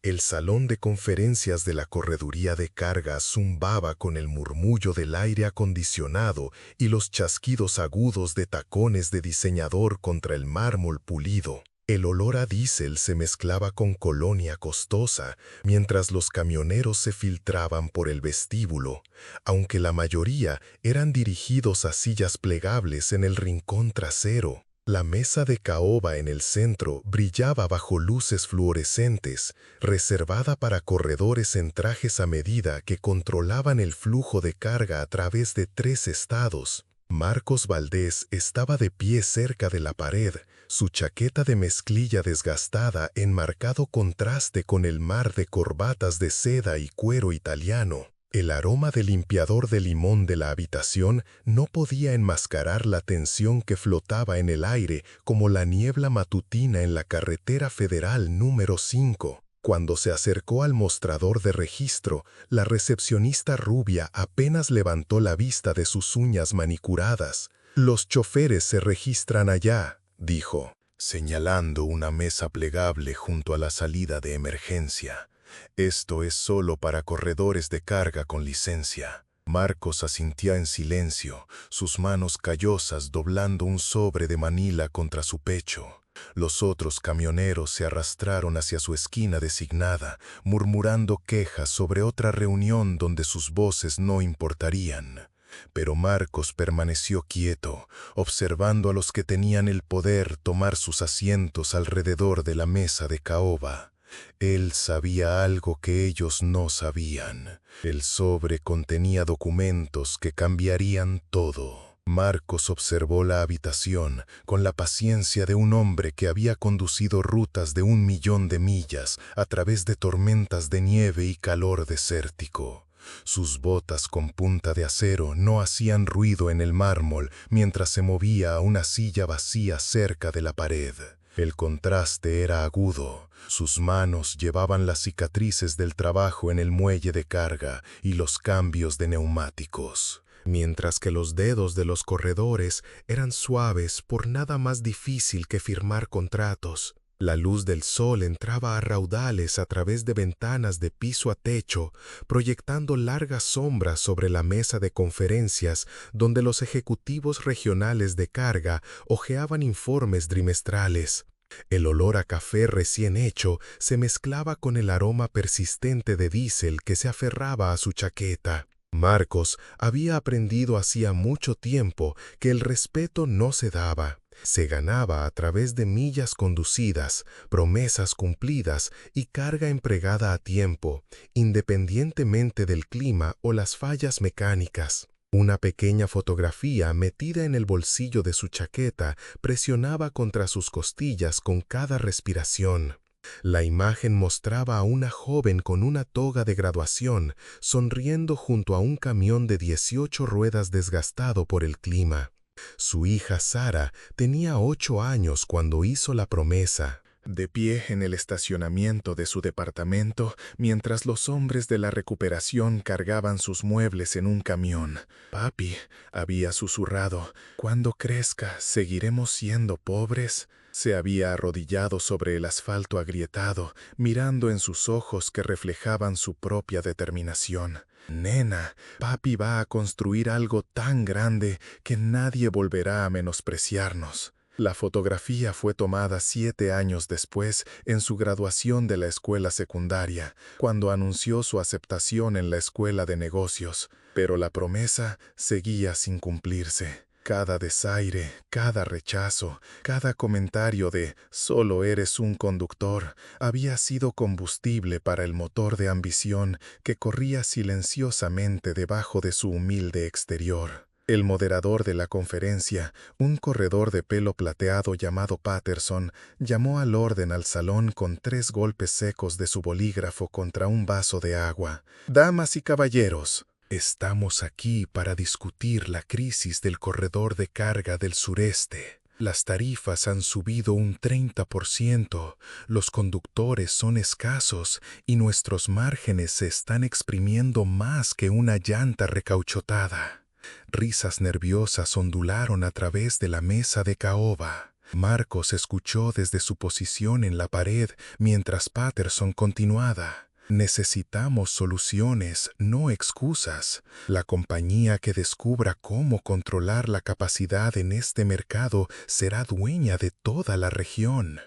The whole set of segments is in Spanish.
El salón de conferencias de la correduría de carga zumbaba con el murmullo del aire acondicionado y los chasquidos agudos de tacones de diseñador contra el mármol pulido. El olor a diésel se mezclaba con colonia costosa, mientras los camioneros se filtraban por el vestíbulo, aunque la mayoría eran dirigidos a sillas plegables en el rincón trasero. La mesa de caoba en el centro brillaba bajo luces fluorescentes, reservada para corredores en trajes a medida que controlaban el flujo de carga a través de 3 estados. Marcos Valdés estaba de pie cerca de la pared, su chaqueta de mezclilla desgastada en marcado contraste con el mar de corbatas de seda y cuero italiano. El aroma de limpiador de limón de la habitación no podía enmascarar la tensión que flotaba en el aire como la niebla matutina en la carretera federal número 5. Cuando se acercó al mostrador de registro, la recepcionista rubia apenas levantó la vista de sus uñas manicuradas. «Los choferes se registran allá», dijo, señalando una mesa plegable junto a la salida de emergencia. «Esto es solo para corredores de carga con licencia». Marcos asintía en silencio, sus manos callosas doblando un sobre de manila contra su pecho. Los otros camioneros se arrastraron hacia su esquina designada, murmurando quejas sobre otra reunión donde sus voces no importarían. Pero Marcos permaneció quieto, observando a los que tenían el poder tomar sus asientos alrededor de la mesa de caoba. Él sabía algo que ellos no sabían. El sobre contenía documentos que cambiarían todo. Marcos observó la habitación con la paciencia de un hombre que había conducido rutas de 1.000.000 de millas a través de tormentas de nieve y calor desértico. Sus botas con punta de acero no hacían ruido en el mármol mientras se movía a una silla vacía cerca de la pared. El contraste era agudo. Sus manos llevaban las cicatrices del trabajo en el muelle de carga y los cambios de neumáticos, mientras que los dedos de los corredores eran suaves por nada más difícil que firmar contratos. La luz del sol entraba a raudales a través de ventanas de piso a techo, proyectando largas sombras sobre la mesa de conferencias donde los ejecutivos regionales de carga hojeaban informes trimestrales. El olor a café recién hecho se mezclaba con el aroma persistente de diésel que se aferraba a su chaqueta. Marcos había aprendido hacía mucho tiempo que el respeto no se daba, se ganaba a través de millas conducidas, promesas cumplidas y carga empregada a tiempo, independientemente del clima o las fallas mecánicas. Una pequeña fotografía metida en el bolsillo de su chaqueta presionaba contra sus costillas con cada respiración. La imagen mostraba a una joven con una toga de graduación, sonriendo junto a un camión de 18 ruedas desgastado por el clima. Su hija Sara tenía 8 años cuando hizo la promesa. De pie en el estacionamiento de su departamento, mientras los hombres de la recuperación cargaban sus muebles en un camión. «Papi», había susurrado, «cuando crezca, ¿seguiremos siendo pobres?» Se había arrodillado sobre el asfalto agrietado, mirando en sus ojos que reflejaban su propia determinación. «Nena, papi va a construir algo tan grande que nadie volverá a menospreciarnos». La fotografía fue tomada 7 años después, en su graduación de la escuela secundaria, cuando anunció su aceptación en la escuela de negocios. Pero la promesa seguía sin cumplirse. Cada desaire, cada rechazo, cada comentario de «solo eres un conductor» había sido combustible para el motor de ambición que corría silenciosamente debajo de su humilde exterior. El moderador de la conferencia, un corredor de pelo plateado llamado Patterson, llamó al orden al salón con 3 golpes secos de su bolígrafo contra un vaso de agua. «Damas y caballeros, estamos aquí para discutir la crisis del corredor de carga del sureste. Las tarifas han subido un 30%, los conductores son escasos y nuestros márgenes se están exprimiendo más que una llanta recauchotada». Risas nerviosas ondularon a través de la mesa de caoba. Marcos escuchó desde su posición en la pared mientras Patterson continuaba. Necesitamos soluciones, no excusas. La compañía que descubra cómo controlar la capacidad en este mercado será dueña de toda la región.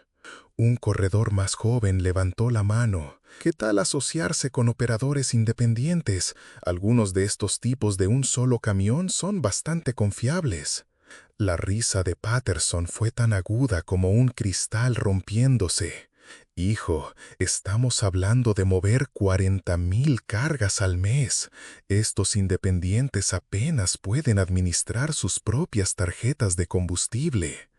Un corredor más joven levantó la mano. ¿Qué tal asociarse con operadores independientes? Algunos de estos tipos de un solo camión son bastante confiables. La risa de Patterson fue tan aguda como un cristal rompiéndose. Hijo, estamos hablando de mover 40,000 cargas al mes. Estos independientes apenas pueden administrar sus propias tarjetas de combustible.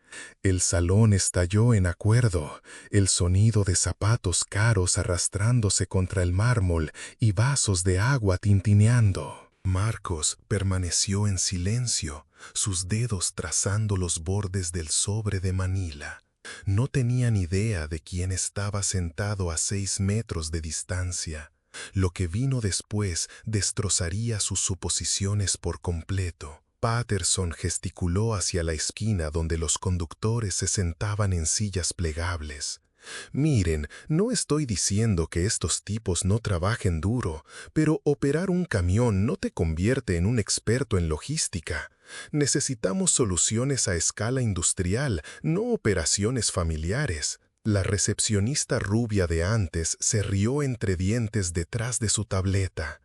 El salón estalló en acuerdo, el sonido de zapatos caros arrastrándose contra el mármol y vasos de agua tintineando. Marcos permaneció en silencio, sus dedos trazando los bordes del sobre de Manila. No tenía ni idea de quién estaba sentado a 6 metros de distancia. Lo que vino después destrozaría sus suposiciones por completo. Patterson gesticuló hacia la esquina donde los conductores se sentaban en sillas plegables. Miren, no estoy diciendo que estos tipos no trabajen duro, pero operar un camión no te convierte en un experto en logística. Necesitamos soluciones a escala industrial, no operaciones familiares. La recepcionista rubia de antes se rió entre dientes detrás de su tableta.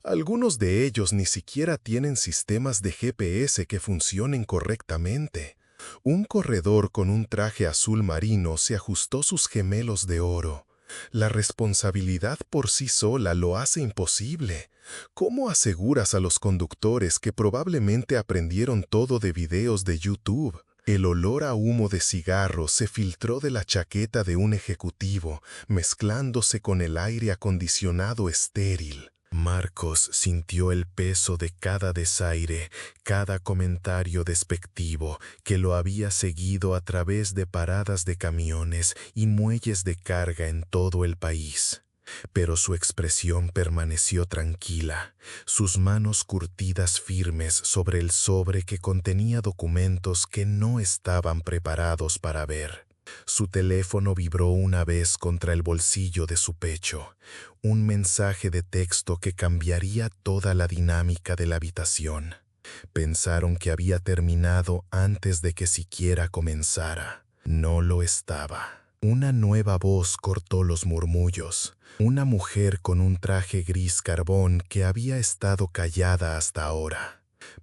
Algunos de ellos ni siquiera tienen sistemas de GPS que funcionen correctamente. Un corredor con un traje azul marino se ajustó sus gemelos de oro. La responsabilidad por sí sola lo hace imposible. ¿Cómo aseguras a los conductores que probablemente aprendieron todo de videos de YouTube? El olor a humo de cigarro se filtró de la chaqueta de un ejecutivo, mezclándose con el aire acondicionado estéril. Marcos sintió el peso de cada desaire, cada comentario despectivo que lo había seguido a través de paradas de camiones y muelles de carga en todo el país. Pero su expresión permaneció tranquila, sus manos curtidas firmes sobre el sobre que contenía documentos que no estaban preparados para ver. Su teléfono vibró una vez contra el bolsillo de su pecho, un mensaje de texto que cambiaría toda la dinámica de la habitación. Pensaron que había terminado antes de que siquiera comenzara. No lo estaba. Una nueva voz cortó los murmullos. Una mujer con un traje gris carbón que había estado callada hasta ahora.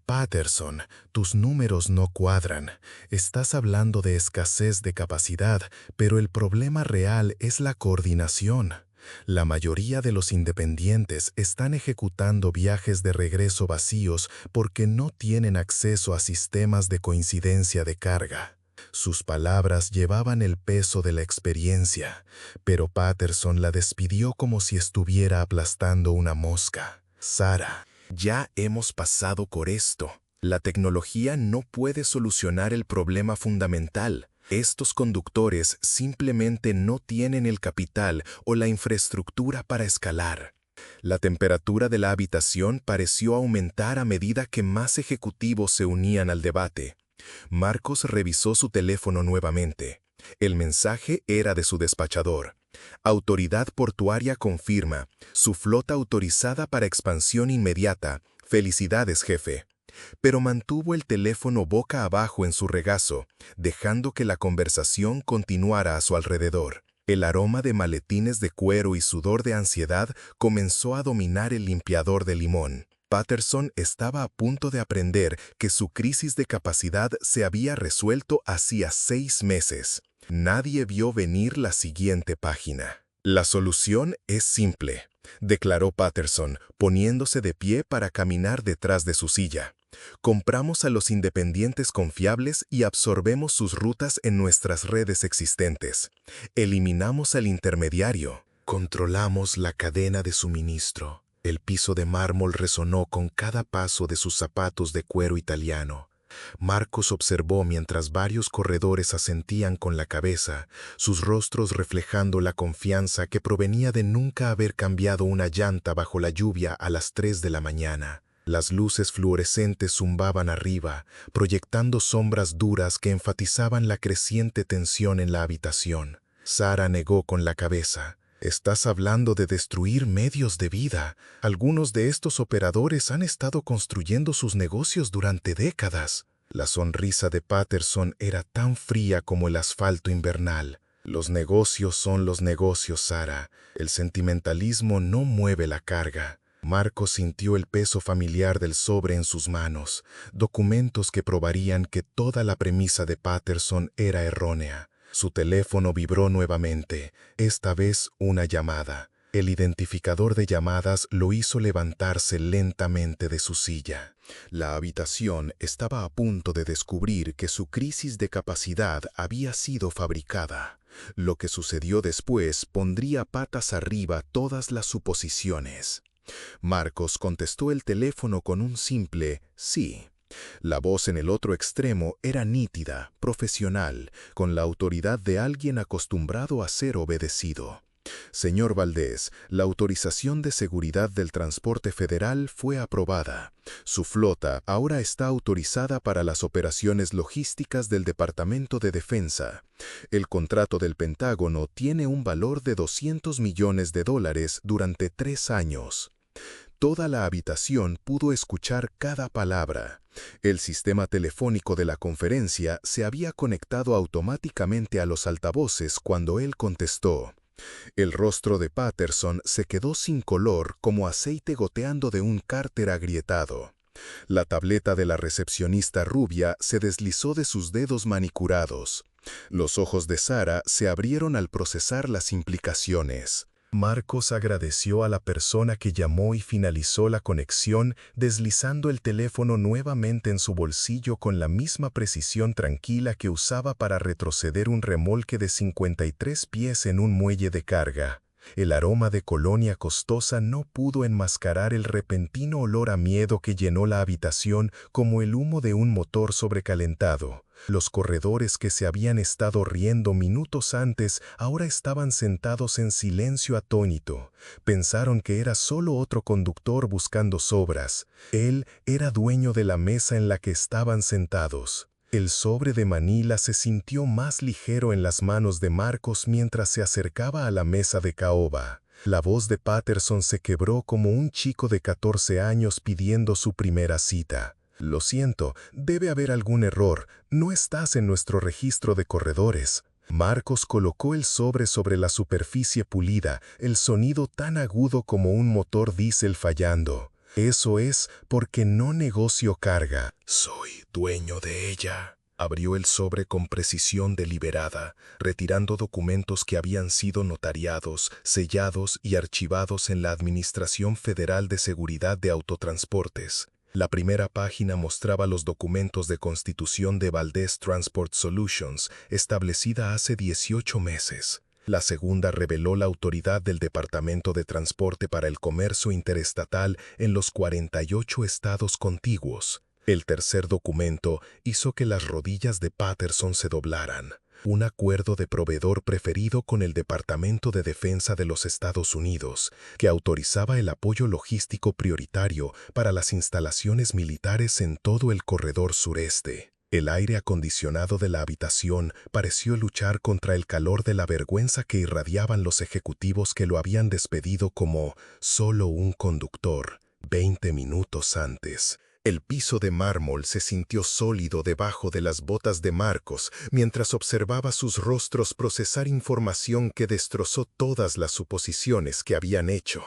Patterson, tus números no cuadran. Estás hablando de escasez de capacidad, pero el problema real es la coordinación. La mayoría de los independientes están ejecutando viajes de regreso vacíos porque no tienen acceso a sistemas de coincidencia de carga. Sus palabras llevaban el peso de la experiencia, pero Patterson la despidió como si estuviera aplastando una mosca. Sara, ya hemos pasado por esto. La tecnología no puede solucionar el problema fundamental. Estos conductores simplemente no tienen el capital o la infraestructura para escalar. La temperatura de la habitación pareció aumentar a medida que más ejecutivos se unían al debate. Marcos revisó su teléfono nuevamente. El mensaje era de su despachador. Autoridad portuaria confirma. Su flota autorizada para expansión inmediata. Felicidades, jefe. Pero mantuvo el teléfono boca abajo en su regazo, dejando que la conversación continuara a su alrededor. El aroma de maletines de cuero y sudor de ansiedad comenzó a dominar el limpiador de limón. Patterson estaba a punto de aprender que su crisis de capacidad se había resuelto hacía 6 meses. Nadie vio venir la siguiente página. La solución es simple, declaró Patterson, poniéndose de pie para caminar detrás de su silla. Compramos a los independientes confiables y absorbemos sus rutas en nuestras redes existentes. Eliminamos al intermediario. Controlamos la cadena de suministro. El piso de mármol resonó con cada paso de sus zapatos de cuero italiano. Marcos observó mientras varios corredores asentían con la cabeza, sus rostros reflejando la confianza que provenía de nunca haber cambiado una llanta bajo la lluvia a las 3 de la mañana. Las luces fluorescentes zumbaban arriba, proyectando sombras duras que enfatizaban la creciente tensión en la habitación. Sara negó con la cabeza. «Estás hablando de destruir medios de vida. Algunos de estos operadores han estado construyendo sus negocios durante décadas». La sonrisa de Patterson era tan fría como el asfalto invernal. «Los negocios son los negocios, Sara. El sentimentalismo no mueve la carga». Marcos sintió el peso familiar del sobre en sus manos, documentos que probarían que toda la premisa de Patterson era errónea. Su teléfono vibró nuevamente, esta vez una llamada. El identificador de llamadas lo hizo levantarse lentamente de su silla. La habitación estaba a punto de descubrir que su crisis de capacidad había sido fabricada. Lo que sucedió después pondría patas arriba todas las suposiciones. Marcos contestó el teléfono con un simple «sí». La voz en el otro extremo era nítida, profesional, con la autoridad de alguien acostumbrado a ser obedecido. «Señor Valdés, la autorización de seguridad del transporte federal fue aprobada. Su flota ahora está autorizada para las operaciones logísticas del Departamento de Defensa. El contrato del Pentágono tiene un valor de $200 millones durante 3 años». Toda la habitación pudo escuchar cada palabra. El sistema telefónico de la conferencia se había conectado automáticamente a los altavoces cuando él contestó. El rostro de Patterson se quedó sin color como aceite goteando de un cárter agrietado. La tableta de la recepcionista rubia se deslizó de sus dedos manicurados. Los ojos de Sara se abrieron al procesar las implicaciones. Marcos agradeció a la persona que llamó y finalizó la conexión, deslizando el teléfono nuevamente en su bolsillo con la misma precisión tranquila que usaba para retroceder un remolque de 53 pies en un muelle de carga. El aroma de colonia costosa no pudo enmascarar el repentino olor a miedo que llenó la habitación como el humo de un motor sobrecalentado. Los corredores que se habían estado riendo minutos antes ahora estaban sentados en silencio atónito. Pensaron que era solo otro conductor buscando sobras. Él era dueño de la mesa en la que estaban sentados. El sobre de Manila se sintió más ligero en las manos de Marcos mientras se acercaba a la mesa de caoba. La voz de Patterson se quebró como un chico de 14 años pidiendo su primera cita. «Lo siento, debe haber algún error. No estás en nuestro registro de corredores». Marcos colocó el sobre la superficie pulida, el sonido tan agudo como un motor diésel fallando. «Eso es porque no negocio carga. Soy dueño de ella». Abrió el sobre con precisión deliberada, retirando documentos que habían sido notariados, sellados y archivados en la Administración Federal de Seguridad de Autotransportes. La primera página mostraba los documentos de constitución de Valdés Transport Solutions, establecida hace 18 meses. La segunda reveló la autoridad del Departamento de Transporte para el Comercio Interestatal en los 48 estados contiguos. El tercer documento hizo que las rodillas de Patterson se doblaran. Un acuerdo de proveedor preferido con el Departamento de Defensa de los Estados Unidos, que autorizaba el apoyo logístico prioritario para las instalaciones militares en todo el corredor sureste. El aire acondicionado de la habitación pareció luchar contra el calor de la vergüenza que irradiaban los ejecutivos que lo habían despedido como solo un conductor 20 minutos antes. El piso de mármol se sintió sólido debajo de las botas de Marcos mientras observaba sus rostros procesar información que destrozó todas las suposiciones que habían hecho.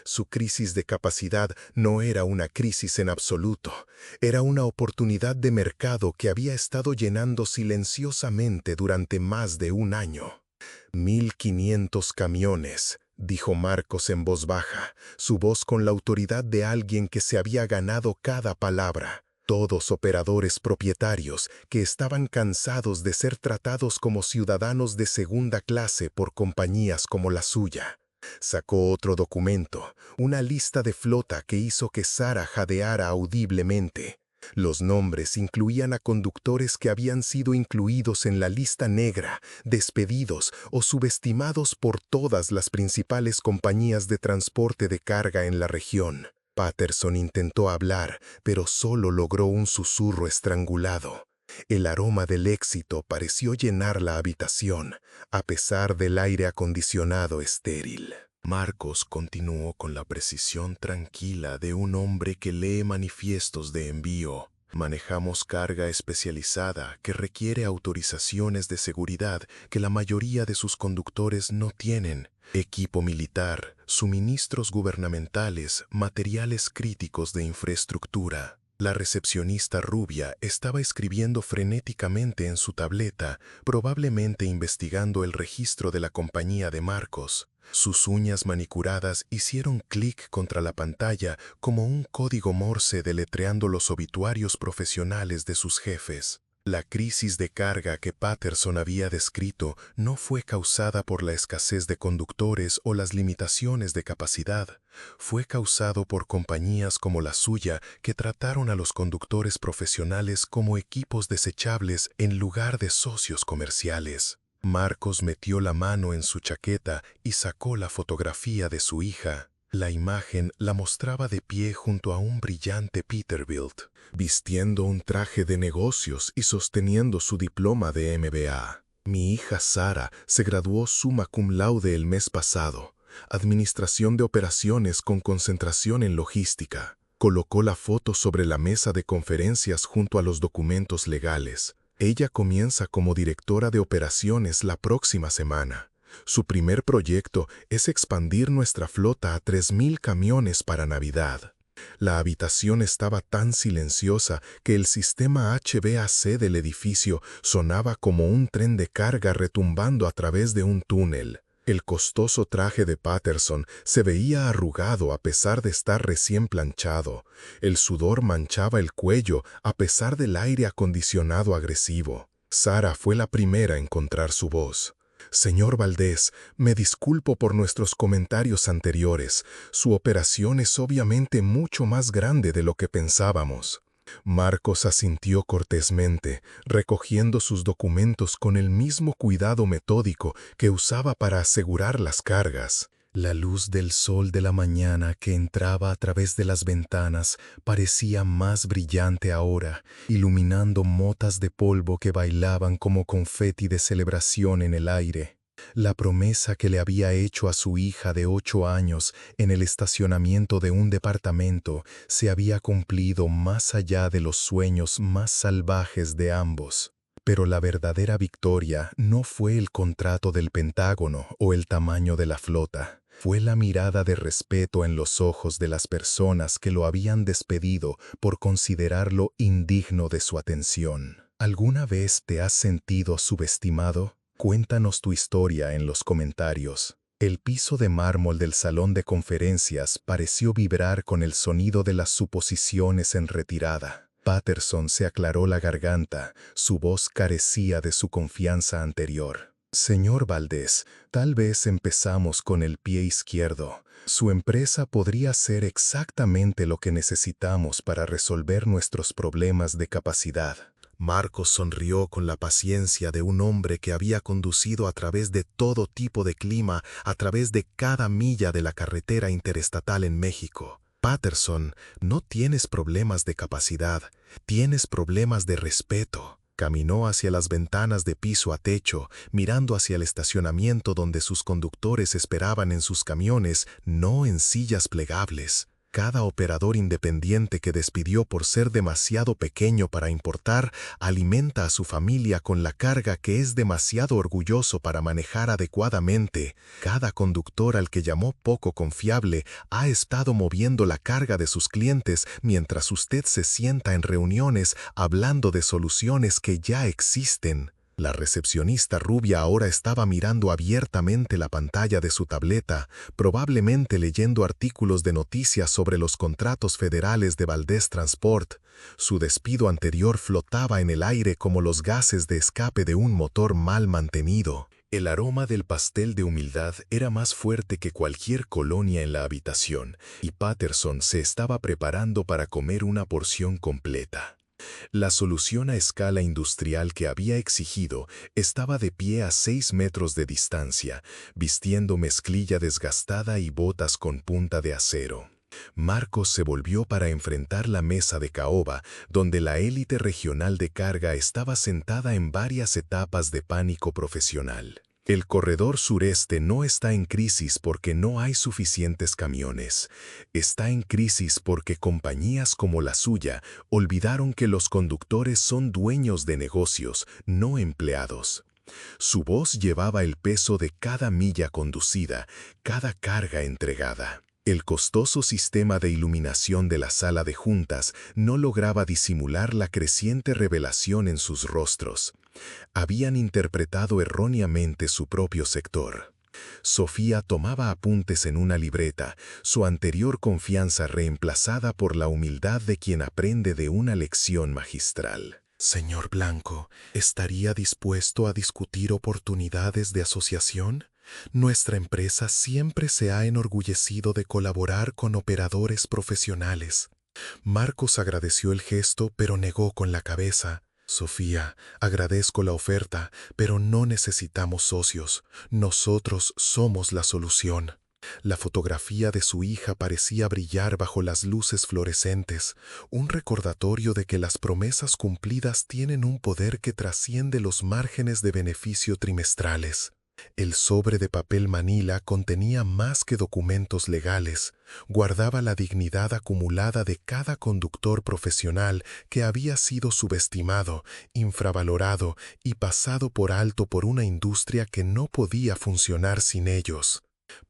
Su crisis de capacidad no era una crisis en absoluto, era una oportunidad de mercado que había estado llenando silenciosamente durante más de un año. 1500 camiones, dijo Marcos en voz baja, su voz con la autoridad de alguien que se había ganado cada palabra. Todos operadores propietarios que estaban cansados de ser tratados como ciudadanos de segunda clase por compañías como la suya. Sacó otro documento, una lista de flota que hizo que Sara jadeara audiblemente. Los nombres incluían a conductores que habían sido incluidos en la lista negra, despedidos o subestimados por todas las principales compañías de transporte de carga en la región. Patterson intentó hablar, pero solo logró un susurro estrangulado. El aroma del éxito pareció llenar la habitación, a pesar del aire acondicionado estéril. Marcos continuó con la precisión tranquila de un hombre que lee manifiestos de envío. Manejamos carga especializada que requiere autorizaciones de seguridad que la mayoría de sus conductores no tienen. Equipo militar, suministros gubernamentales, materiales críticos de infraestructura. La recepcionista rubia estaba escribiendo frenéticamente en su tableta, probablemente investigando el registro de la compañía de Marcos. Sus uñas manicuradas hicieron clic contra la pantalla como un código Morse deletreando los obituarios profesionales de sus jefes. La crisis de carga que Patterson había descrito no fue causada por la escasez de conductores o las limitaciones de capacidad. Fue causado por compañías como la suya que trataron a los conductores profesionales como equipos desechables en lugar de socios comerciales. Marcos metió la mano en su chaqueta y sacó la fotografía de su hija. La imagen la mostraba de pie junto a un brillante Peterbilt, vistiendo un traje de negocios y sosteniendo su diploma de MBA. Mi hija Sara se graduó summa cum laude el mes pasado, Administración de Operaciones con concentración en logística. Colocó la foto sobre la mesa de conferencias junto a los documentos legales. Ella comienza como directora de operaciones la próxima semana. Su primer proyecto es expandir nuestra flota a 3,000 camiones para Navidad. La habitación estaba tan silenciosa que el sistema HVAC del edificio sonaba como un tren de carga retumbando a través de un túnel. El costoso traje de Patterson se veía arrugado a pesar de estar recién planchado. El sudor manchaba el cuello a pesar del aire acondicionado agresivo. Sara fue la primera a encontrar su voz. Señor Valdés, me disculpo por nuestros comentarios anteriores. Su operación es obviamente mucho más grande de lo que pensábamos. Marcos asintió cortésmente, recogiendo sus documentos con el mismo cuidado metódico que usaba para asegurar las cargas. La luz del sol de la mañana que entraba a través de las ventanas parecía más brillante ahora, iluminando motas de polvo que bailaban como confeti de celebración en el aire. La promesa que le había hecho a su hija de 8 años en el estacionamiento de un departamento se había cumplido más allá de los sueños más salvajes de ambos. Pero la verdadera victoria no fue el contrato del Pentágono o el tamaño de la flota. Fue la mirada de respeto en los ojos de las personas que lo habían despedido por considerarlo indigno de su atención. ¿Alguna vez te has sentido subestimado? Cuéntanos tu historia en los comentarios. El piso de mármol del salón de conferencias pareció vibrar con el sonido de las suposiciones en retirada. Patterson se aclaró la garganta, su voz carecía de su confianza anterior. Señor Valdés, tal vez empezamos con el pie izquierdo. Su empresa podría ser exactamente lo que necesitamos para resolver nuestros problemas de capacidad. Marcos sonrió con la paciencia de un hombre que había conducido a través de todo tipo de clima, a través de cada milla de la carretera interestatal en México. Patterson, no tienes problemas de capacidad, tienes problemas de respeto. Caminó hacia las ventanas de piso a techo, mirando hacia el estacionamiento donde sus conductores esperaban en sus camiones, no en sillas plegables. Cada operador independiente que despidió por ser demasiado pequeño para importar, alimenta a su familia con la carga que es demasiado orgulloso para manejar adecuadamente. Cada conductor al que llamó poco confiable ha estado moviendo la carga de sus clientes mientras usted se sienta en reuniones hablando de soluciones que ya existen. La recepcionista rubia ahora estaba mirando abiertamente la pantalla de su tableta, probablemente leyendo artículos de noticias sobre los contratos federales de Valdés Transport. Su despido anterior flotaba en el aire como los gases de escape de un motor mal mantenido. El aroma del pastel de humildad era más fuerte que cualquier colonia en la habitación, y Patterson se estaba preparando para comer una porción completa. La solución a escala industrial que había exigido estaba de pie a 6 metros de distancia, vistiendo mezclilla desgastada y botas con punta de acero. Marcos se volvió para enfrentar la mesa de caoba, donde la élite regional de carga estaba sentada en varias etapas de pánico profesional. El corredor sureste no está en crisis porque no hay suficientes camiones. Está en crisis porque compañías como la suya olvidaron que los conductores son dueños de negocios, no empleados. Su voz llevaba el peso de cada milla conducida, cada carga entregada. El costoso sistema de iluminación de la sala de juntas no lograba disimular la creciente revelación en sus rostros. Habían interpretado erróneamente su propio sector. Sofía tomaba apuntes en una libreta, su anterior confianza reemplazada por la humildad de quien aprende de una lección magistral. Señor Blanco, ¿estaría dispuesto a discutir oportunidades de asociación? Nuestra empresa siempre se ha enorgullecido de colaborar con operadores profesionales. Marcos agradeció el gesto, pero negó con la cabeza. Sofía, agradezco la oferta, pero no necesitamos socios. Nosotros somos la solución. La fotografía de su hija parecía brillar bajo las luces fluorescentes, un recordatorio de que las promesas cumplidas tienen un poder que trasciende los márgenes de beneficio trimestrales. El sobre de papel manila contenía más que documentos legales, guardaba la dignidad acumulada de cada conductor profesional que había sido subestimado, infravalorado y pasado por alto por una industria que no podía funcionar sin ellos.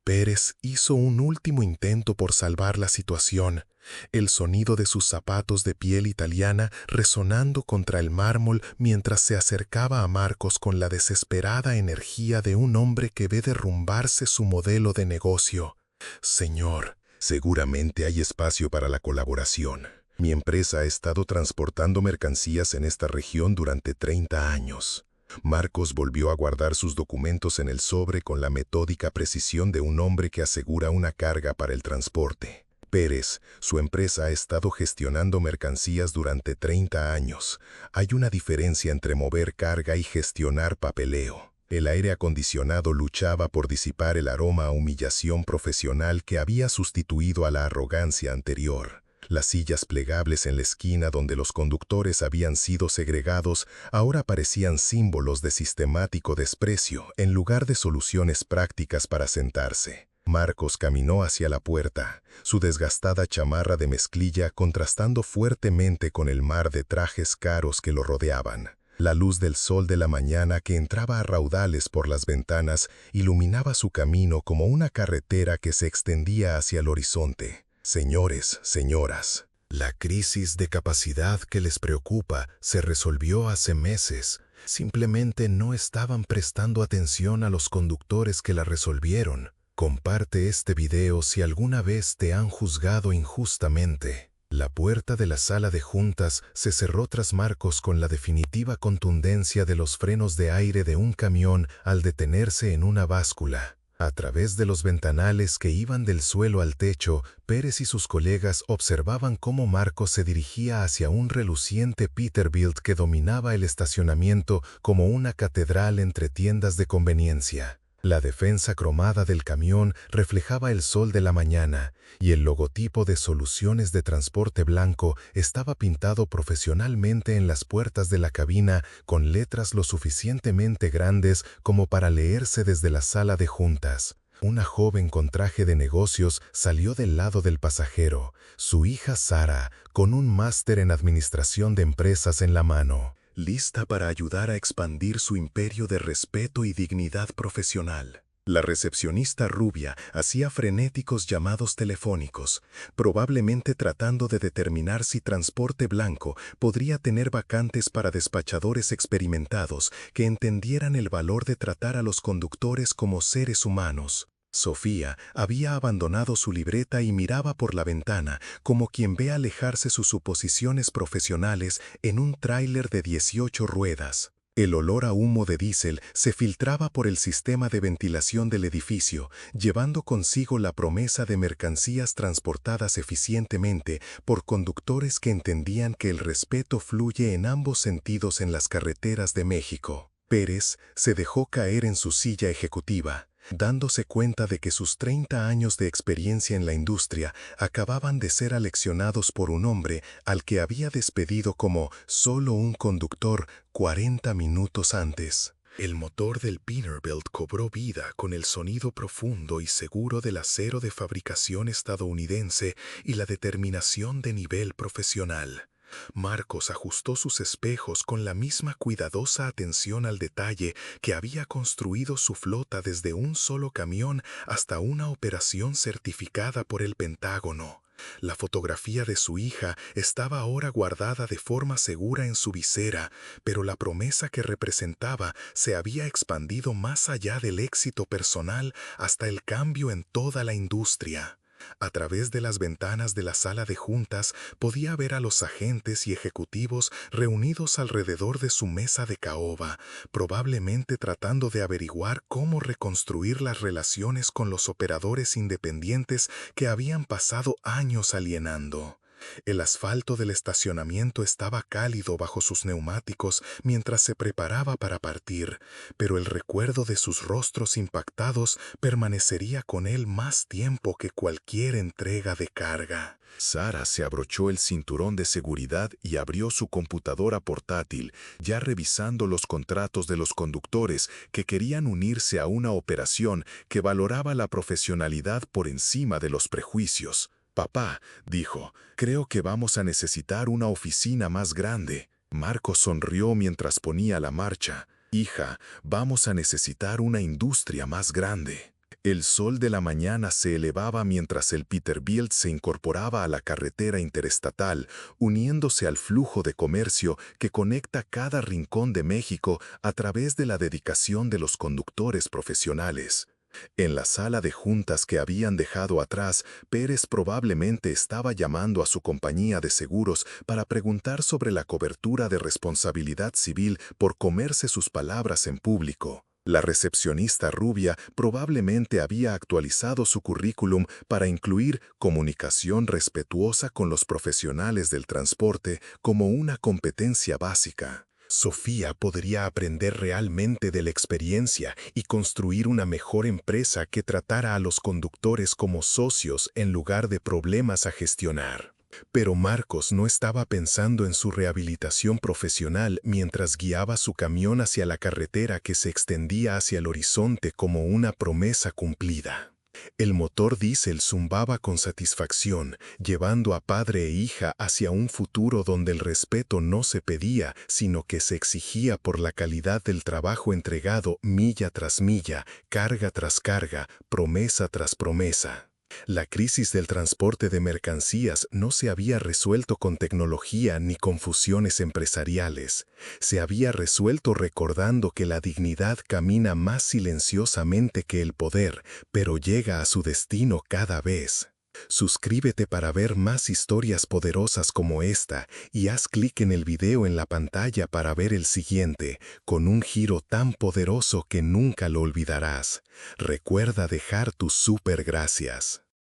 Pérez hizo un último intento por salvar la situación, el sonido de sus zapatos de piel italiana resonando contra el mármol mientras se acercaba a Marcos con la desesperada energía de un hombre que ve derrumbarse su modelo de negocio. Señor, seguramente hay espacio para la colaboración. Mi empresa ha estado transportando mercancías en esta región durante 30 años. Marcos volvió a guardar sus documentos en el sobre con la metódica precisión de un hombre que asegura una carga para el transporte. Pérez, su empresa ha estado gestionando mercancías durante 30 años. Hay una diferencia entre mover carga y gestionar papeleo. El aire acondicionado luchaba por disipar el aroma a humillación profesional que había sustituido a la arrogancia anterior. Las sillas plegables en la esquina donde los conductores habían sido segregados ahora parecían símbolos de sistemático desprecio en lugar de soluciones prácticas para sentarse. Marcos caminó hacia la puerta, su desgastada chamarra de mezclilla contrastando fuertemente con el mar de trajes caros que lo rodeaban. La luz del sol de la mañana que entraba a raudales por las ventanas iluminaba su camino como una carretera que se extendía hacia el horizonte. Señores, señoras, la crisis de capacidad que les preocupa se resolvió hace meses. Simplemente no estaban prestando atención a los conductores que la resolvieron. Comparte este video si alguna vez te han juzgado injustamente. La puerta de la sala de juntas se cerró tras Marcos con la definitiva contundencia de los frenos de aire de un camión al detenerse en una báscula. A través de los ventanales que iban del suelo al techo, Pérez y sus colegas observaban cómo Marcos se dirigía hacia un reluciente Peterbilt que dominaba el estacionamiento como una catedral entre tiendas de conveniencia. La defensa cromada del camión reflejaba el sol de la mañana y el logotipo de Soluciones de Transporte Blanco estaba pintado profesionalmente en las puertas de la cabina con letras lo suficientemente grandes como para leerse desde la sala de juntas. Una joven con traje de negocios salió del lado del pasajero, su hija Sara, con un máster en administración de empresas en la mano. Lista para ayudar a expandir su imperio de respeto y dignidad profesional. La recepcionista rubia hacía frenéticos llamados telefónicos, probablemente tratando de determinar si Transporte Blanco podría tener vacantes para despachadores experimentados que entendieran el valor de tratar a los conductores como seres humanos. Sofía había abandonado su libreta y miraba por la ventana como quien ve alejarse sus suposiciones profesionales en un tráiler de 18 ruedas. El olor a humo de diésel se filtraba por el sistema de ventilación del edificio, llevando consigo la promesa de mercancías transportadas eficientemente por conductores que entendían que el respeto fluye en ambos sentidos en las carreteras de México. Pérez se dejó caer en su silla ejecutiva. dándose cuenta de que sus 30 años de experiencia en la industria acababan de ser aleccionados por un hombre al que había despedido como solo un conductor 40 minutos antes. El motor del Peterbilt cobró vida con el sonido profundo y seguro del acero de fabricación estadounidense y la determinación de nivel profesional. Marcos ajustó sus espejos con la misma cuidadosa atención al detalle que había construido su flota desde un solo camión hasta una operación certificada por el Pentágono. La fotografía de su hija estaba ahora guardada de forma segura en su visera, pero la promesa que representaba se había expandido más allá del éxito personal hasta el cambio en toda la industria. A través de las ventanas de la sala de juntas podía ver a los agentes y ejecutivos reunidos alrededor de su mesa de caoba, probablemente tratando de averiguar cómo reconstruir las relaciones con los operadores independientes que habían pasado años alienando. El asfalto del estacionamiento estaba cálido bajo sus neumáticos mientras se preparaba para partir, pero el recuerdo de sus rostros impactados permanecería con él más tiempo que cualquier entrega de carga. Sara se abrochó el cinturón de seguridad y abrió su computadora portátil, ya revisando los contratos de los conductores que querían unirse a una operación que valoraba la profesionalidad por encima de los prejuicios. «Papá», dijo, «creo que vamos a necesitar una oficina más grande». Marcos sonrió mientras ponía la marcha. «Hija, vamos a necesitar una industria más grande». El sol de la mañana se elevaba mientras el Peterbilt se incorporaba a la carretera interestatal, uniéndose al flujo de comercio que conecta cada rincón de México a través de la dedicación de los conductores profesionales. En la sala de juntas que habían dejado atrás, Pérez probablemente estaba llamando a su compañía de seguros para preguntar sobre la cobertura de responsabilidad civil por comerse sus palabras en público. La recepcionista rubia probablemente había actualizado su currículum para incluir comunicación respetuosa con los profesionales del transporte como una competencia básica. Sofía podría aprender realmente de la experiencia y construir una mejor empresa que tratara a los conductores como socios en lugar de problemas a gestionar. Pero Marcos no estaba pensando en su rehabilitación profesional mientras guiaba su camión hacia la carretera que se extendía hacia el horizonte como una promesa cumplida. El motor diésel zumbaba con satisfacción, llevando a padre e hija hacia un futuro donde el respeto no se pedía, sino que se exigía por la calidad del trabajo entregado milla tras milla, carga tras carga, promesa tras promesa. La crisis del transporte de mercancías no se había resuelto con tecnología ni con fusiones empresariales. Se había resuelto recordando que la dignidad camina más silenciosamente que el poder, pero llega a su destino cada vez. Suscríbete para ver más historias poderosas como esta y haz clic en el video en la pantalla para ver el siguiente, con un giro tan poderoso que nunca lo olvidarás. Recuerda dejar tus super gracias.